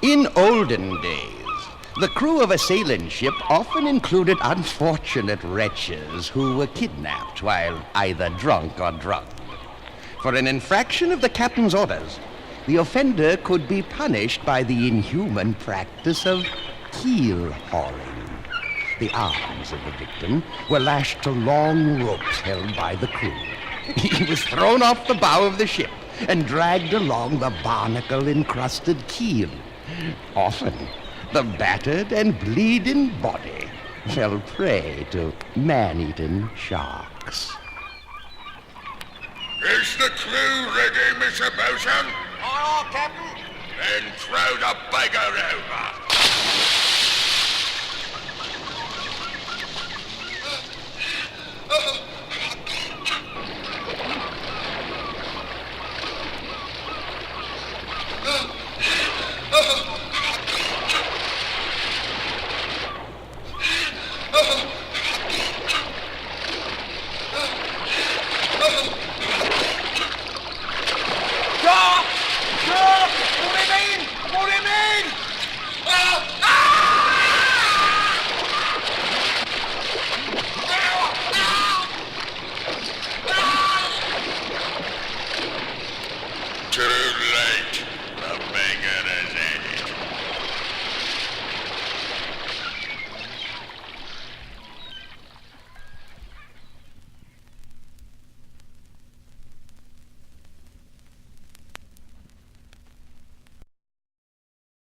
In olden days, the crew of a sailing ship often included unfortunate wretches who were kidnapped while either drunk or drugged. For an infraction of the captain's orders, the offender could be punished by the inhuman practice of keel-hauling. The arms of the victim were lashed to long ropes held by the crew. He was thrown off the bow of the ship and dragged along the barnacle-encrusted keel. Often, the battered and bleeding body fell prey to man-eaten sharks. Is the crew ready, Mr. Bosun? Aye, Captain. Then throw the beggar over.